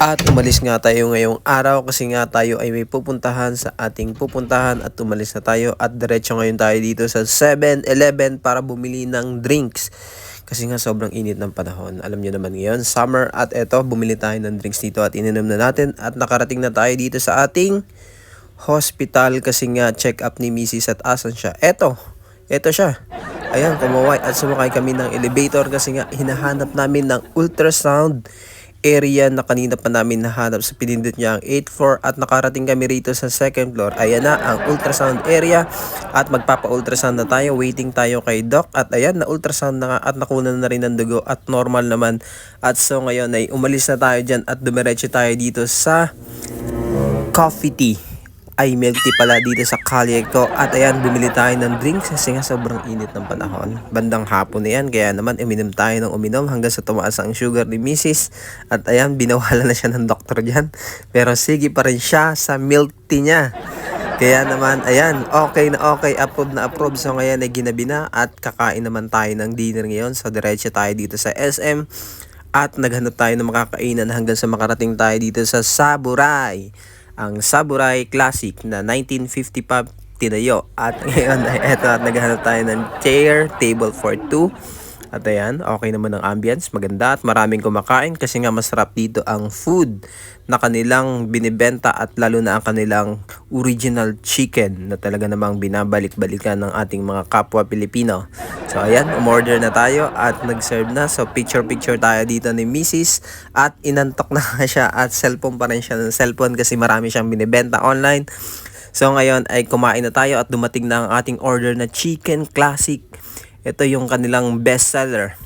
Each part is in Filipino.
At umalis nga tayo ngayong araw kasi nga tayo ay may pupuntahan sa ating pupuntahan at umalis na tayo at diretso ngayon tayo dito sa 7-Eleven para bumili ng drinks. Kasi nga sobrang init ng panahon. Alam nyo naman ngayon, summer at eto, bumili tayo ng drinks dito at ininom na natin at nakarating na tayo dito sa ating hospital kasi nga check up ni Mrs. at asan siya. Eto siya. Ayan, kumaway at sumakay kami ng elevator kasi nga hinahanap namin ng ultrasound area na kanina pa namin nahanap sa pinindot niya ang 8th floor at nakarating kami rito sa 2nd floor. Ayan na ang ultrasound area at magpapa-ultrasound na tayo. Waiting tayo kay Doc at ayan na ultrasound na nga at nakunan na rin ng dugo at normal naman. At so ngayon ay umalis na tayo dyan at dumiretso tayo dito sa coffee tea. Ay milk tea pala dito sa kalye ko. At ayan, bumili tayo ng drinks kasi nga sobrang init ng panahon. Bandang hapon na yan, kaya naman uminom tayo ng uminom hanggang sa tumaas ang sugar ni Mrs. At ayan, binawalan na siya ng doktor dyan. Pero sige pa rin siya sa milk tea niya. Kaya naman, ayan, okay na okay, approve na approve. So ngayon ay ginabi na at kakain naman tayo ng dinner ngayon. So diretso tayo dito sa SM at naghanap tayo ng makakainan hanggang sa makarating tayo dito sa Saburay. Ang Saburay Classic na 1955 tinayo. At ngayon ay eto at naghahanap tayo ng chair, table for 2. At ayan, okay naman ang ambience, maganda at maraming kumakain kasi nga masarap dito ang food na kanilang binibenta at lalo na ang kanilang original chicken na talaga namang binabalik-balikan ng ating mga kapwa Pilipino. So ayan, umorder na tayo at nag-serve na. So picture-picture tayo dito ni Mrs. at inantok na siya at cellphone pa rin siya ng cellphone kasi marami siyang binibenta online. So ngayon ay kumain na tayo at dumating na ang ating order na chicken classic. Ito yung kanilang bestseller.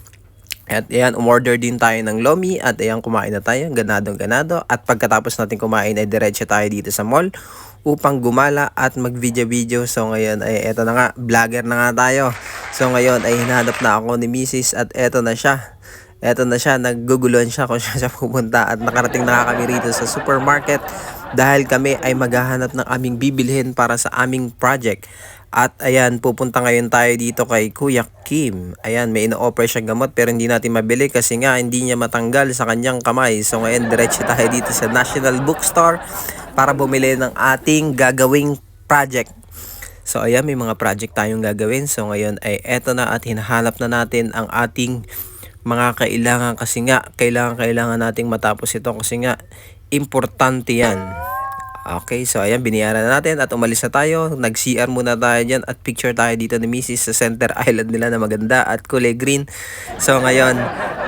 At ayan, umorder din tayo ng lomi at ayan, kumain na tayo. Ganado. At pagkatapos natin kumain ay diretso tayo dito sa mall upang gumala at mag-video-video. So ngayon ay eto na nga, vlogger na nga tayo. So ngayon ay hinahanap na ako ni Mrs. at eto na siya. Nagguguluhan siya kung siya pupunta at nakarating na kami rito sa supermarket dahil kami ay maghahanap ng aming bibilhin para sa aming project. At ayan, pupunta ngayon tayo dito kay Kuya Kim. Ayan, may ino-offer siyang gamot pero hindi natin mabili kasi nga hindi niya matanggal sa kanyang kamay. So ngayon, diretso tayo dito sa National Bookstore para bumili ng ating gagawing project. So ayan, may mga project tayong gagawin. So ngayon ay eto na at hinahanap na natin ang ating mga kailangan kasi nga kailangan nating matapos ito kasi nga importante yan. Okay, so ayan, biniyaran na natin at umalis na tayo. Nag-CR muna tayo dyan at picture tayo dito ni Mrs. sa center island nila na maganda at kulay green. So ngayon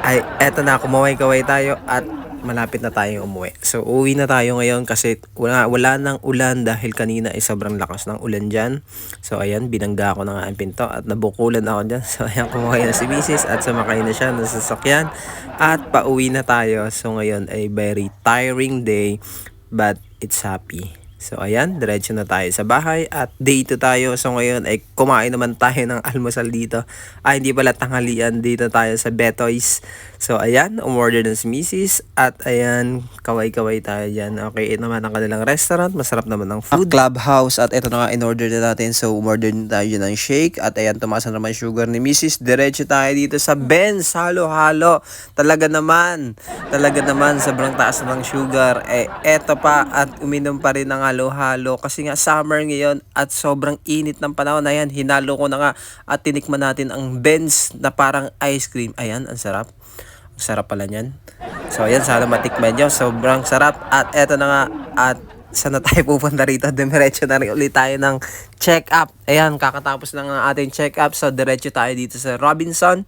ay eto na, kumaway-kaway tayo at malapit na tayong umuwi. So uwi na tayo ngayon kasi wala nang ulan dahil kanina ay sobrang lakas ng ulan dyan. So ayan, binangga ako na nga ang pinto at nabukulan ako dyan. So ayan, kumaway na si Mrs. at sumakay na siya ng sasakyan at pauwi na tayo. So ngayon ay very tiring day but it's happy. So ayan, diretso na tayo sa bahay at day 2 tayo. So ngayon ay kumain naman tayo ng almusal dito. Ay hindi pala, tanghalian, dito tayo sa Betoys. So ayan, umorder na si Mrs. At ayan, kaway-kaway tayo dyan. Okay, ito naman ang kanilang restaurant. Masarap naman ang food. Clubhouse at ito na nga, in-order na natin. So umorder na tayo dyan ng shake. At ayan, tumaas na naman sugar ni Mrs. Diretso tayo dito sa Benz. Halo-halo. Talaga naman, sobrang taas na ng sugar. Eh, eto pa at uminom pa rin ng halo-halo kasi nga summer ngayon at sobrang init ng panahon. Ayan, hinalo ko na nga at tinikman natin ang Benz na parang ice cream. Ayan, ang sarap. Ang sarap pala niyan. So ayan, sana matikman nyo. Sobrang sarap. At eto na nga, at saan na tayo pupunta rito? Diretso na rin ulit tayo ng check-up. Ayan, kakatapos na nga ating check-up. So diretso tayo dito sa Robinson.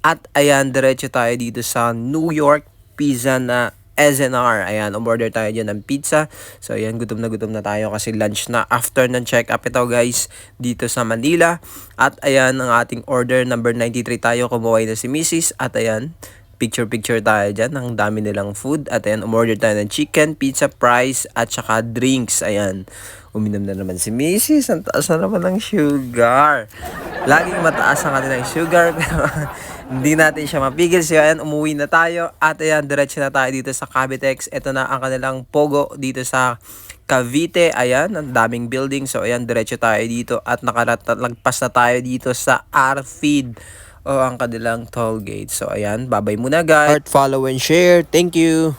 At ayan, diretso tayo dito sa New York Pizza na SNR. Ayan, umorder tayo dyan ng pizza. So ayan, gutom na tayo kasi lunch na after ng check-up ito guys dito sa Manila. At ayan, ang ating order number 93 tayo. Kumuhay na si Mrs. At ayan, picture tayo dyan. Ang dami nilang food. At ayan, umorder tayo ng chicken, pizza, fries, at saka drinks. Ayan, uminom na naman si Mrs. Ang taas na naman ng sugar. Laging mataas ang kanilang sugar pero hindi natin siya mapigil. So ayan, umuwi na tayo. At ayan, diretso na tayo dito sa Cavitex. Ito na ang kanilang pogo dito sa Cavite. Ayan, ang daming building. So ayan, diretso tayo dito at nakalagpas na tayo dito sa RFeed o ang kanilang toll gate. So ayan, bye-bye muna guys. Heart, follow and share. Thank you.